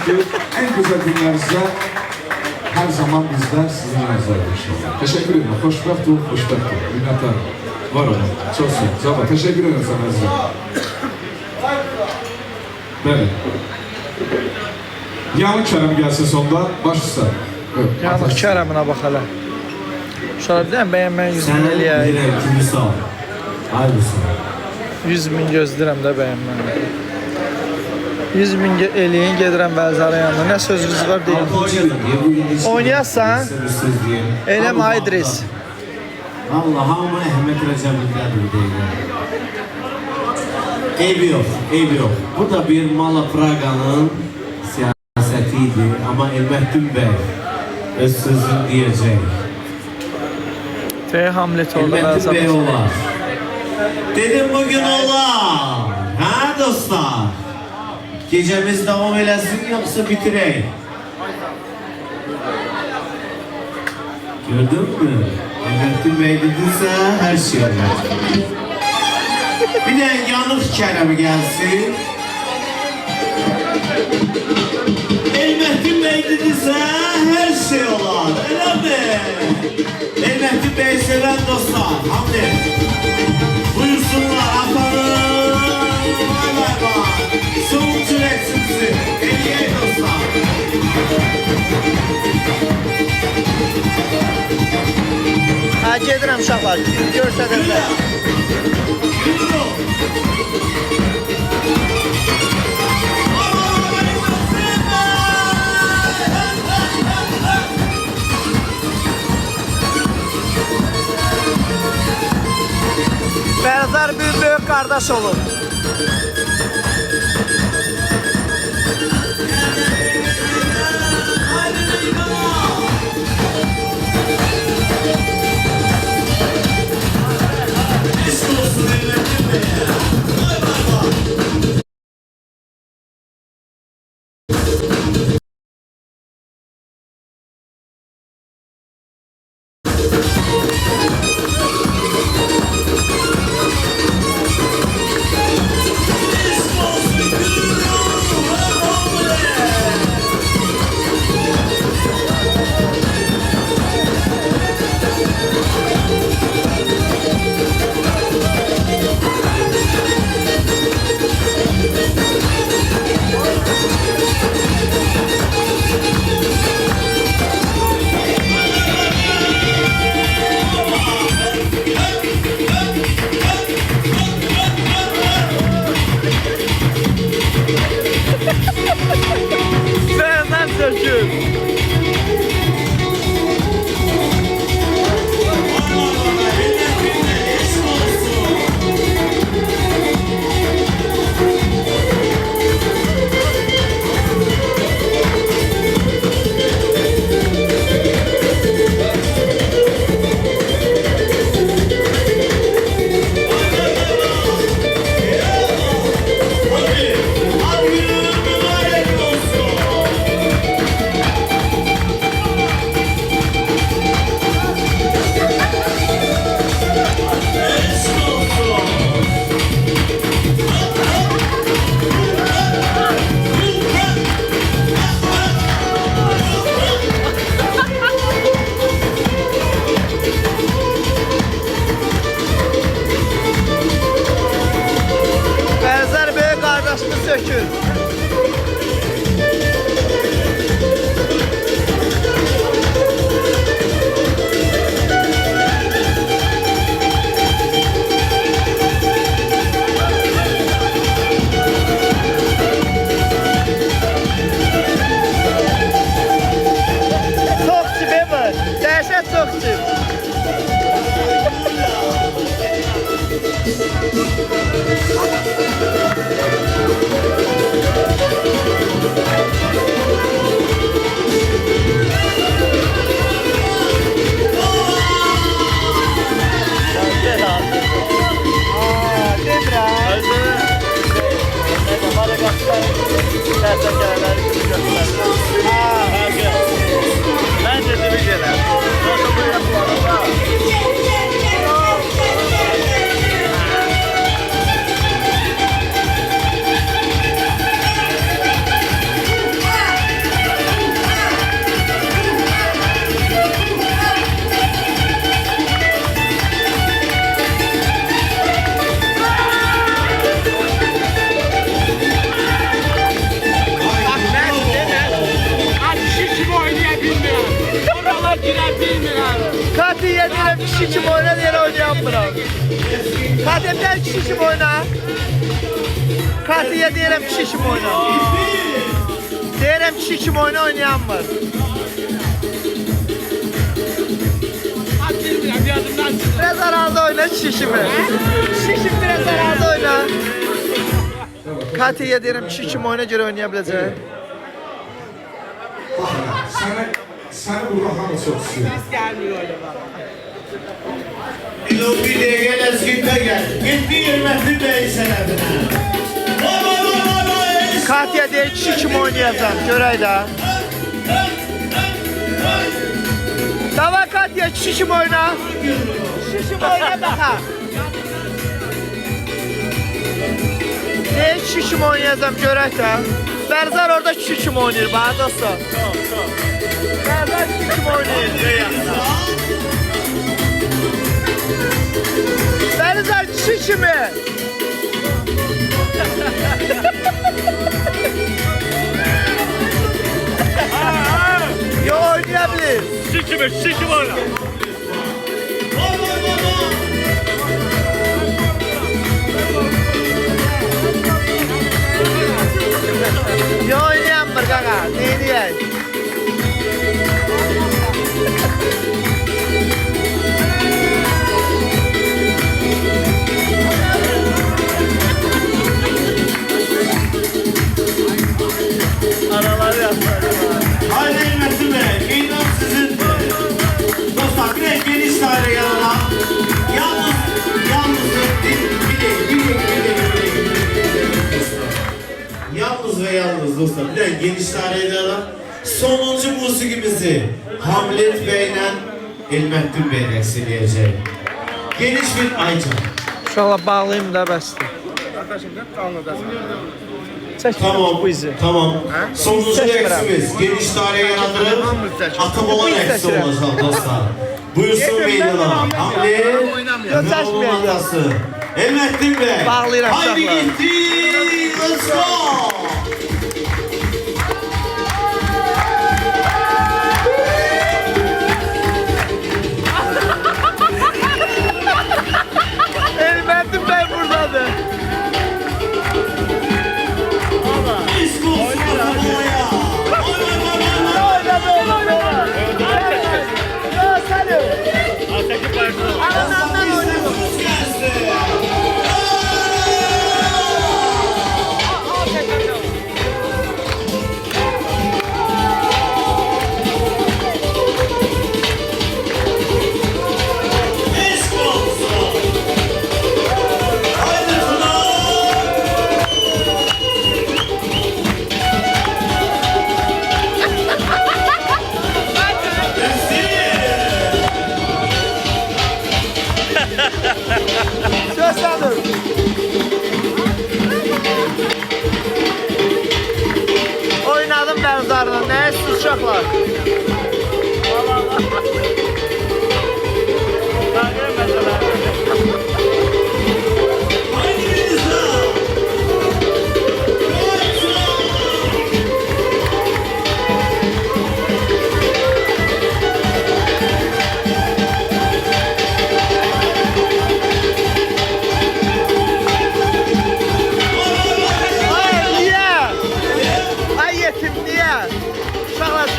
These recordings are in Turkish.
En güzel günlerinizde her zaman bizler sizin yanınızdayız inşallah. Teşekkür ederim. Hoşbəxt ol, xoşbəxt ol. Minnətdarım. Var olun. Çok sağ ol. Sabah. Teşekkür ederim sana azizim. Bəli. Yanıq Kərəm gəlsin sonda. Baş üstə. Yanıq Kərəminə bax hələ. Uşaqlar bir dənə bəyənməni 100 min eləyək. Sənə kimi sağ ol. Hayırlısı. 100 min gözləyirəm də bəyənməni. 100 min eləyin, gedirəm Vəzarın yanına. Nə sözünüz var deyin. Oynayarsan? Eləmə İdris. Allah hamı Əhməd Rəcəbindədir deyirəm. Eybi yox, eybi yox. Bu da bir Mala Praqanın siyasətiydi. Amma Elməddin bəy öz sözünü deyəcək. F Hamlet oldu. Elməddin bəy olar. Dedim bugün olar. Hə dostlar? Gecemiz devam eləsin yoksa bitirək. Gördün mü? Elməddin bəy dedinsə hər şey olur. Bir de Yanıq Kərəm gəlsin. Elməddin bəy dedinsə hər şey olar. Elə mi? Elməddin bəy sevən dostlar. Hamdi. Buyursunlar atanın. Vay vay vay. Soğuk çürəksin sizi. Eləyək dostlar. Hə, gedirəm uşaqlar. Görsədəcək. Bərzar bir böyük qardaş olur. Senden sökül. Bərzar böyük qardaşını sökül. Çoxçu bebe, dəhşət çoxçu. Ben de bir şeyler. kişi kim oyna diye oynayamıram. Katya'ya gel kişi kim oyna. Katya'ya diyelim kişi kim oyna. Diyelim kişi kim oyna oynayamır. Biraz arada oyna şişimi. Şişim biraz arada oyna. Katya'ya derim şişim oyuna göre oynayabileceğim. Seni burada hamı çok istiyor. Bir de gel eskite gel. Gitti hürmetli bey senedine. Katya deyil şişim oynayacağım. Görək də. Dava Katya şişim oyna. Şişim oyna daha. Deyil şişim oynayacağım. Görək də. Bərzar orada şişim oynayır. Bana dostum. Bərzar şişim oynayır. Bərzar şişimi. Yo oynayabilir. Şişim oyna. Yo oynayamır kaka. Ne diyeyim? Araları yapar. Haydi hürmetli bey. İnan sizin. Dostlar biraz geniş daire yanına. Yalnız Yalnız ve yalnız dostlar. Biraz geniş daire yanına. Sonuncu musikimizi Hamlet Bey'le Elmettin Bey eksileyecek. Geniş bir aycan. İnşallah bağlayayım da bəsdir. Çəkmiyorum Tamam, bu izi. tamam. Sonuncu Seçmirəm. eksimiz. Geniş daire yaratırıp Atabolan eksi olacak dostlar. Buyursun meydana. Hamle Yok, ve onun seçmeyeceğim. atası. Elmettin Bey. Bağlayıram Haydi uşaqlar. gitti. Let's go. Elmendim ben buradadır. Disco Atabola'ya. Oyna böyle. Yo senin. Ataki başlıyor. Anandan oynuyor. Hoş gelsin. Disco. Haydi Tuna. Söz senin. Oynadım ben zarla. Ne siz uşaqlar? Takip mesela. Haydi Melisa. Ay niye? Ay yetim niye? Uşaqlar.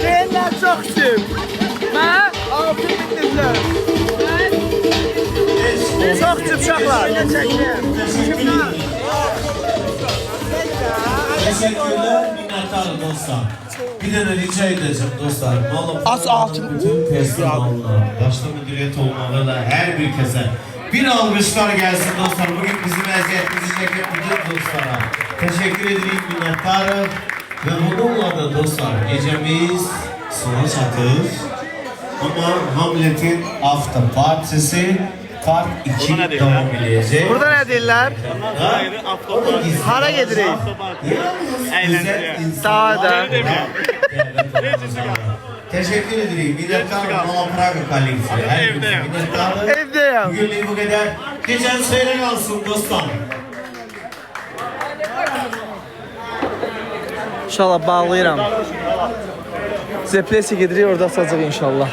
Deyirlər çox kim? Mən 6 mindirlər. Çox kim uşaqlar? Teşekkürler, minnettarım dostlar. Bir de rica edeceğim dostlar. Az altın. Bütün personeline, başta müdüriyet olmalarıyla her bir kese bir alkışlar gelsin dostlar. Bugün bizim eziyetimizi çeken bütün dostlara teşekkür ederim, minnettarım. Ve bununla da dostlar gecemiz sona çatır. Ama Hamlet'in after partisi part 2 ne diyor devam edecek. Burada nə deyirlər? Hara gedirik? Eğlenceli. Daha da. Teşekkür ederim. Minnettarım. Mala Praga koleksiyonu. Her Evde birisi yok. minnettarım. Evdeyim. Bugünlük bu kadar. Geçen sene kalsın dostlar. İnşallah bağlayıram. Zeplesi gedirik, orada açacaq inşallah.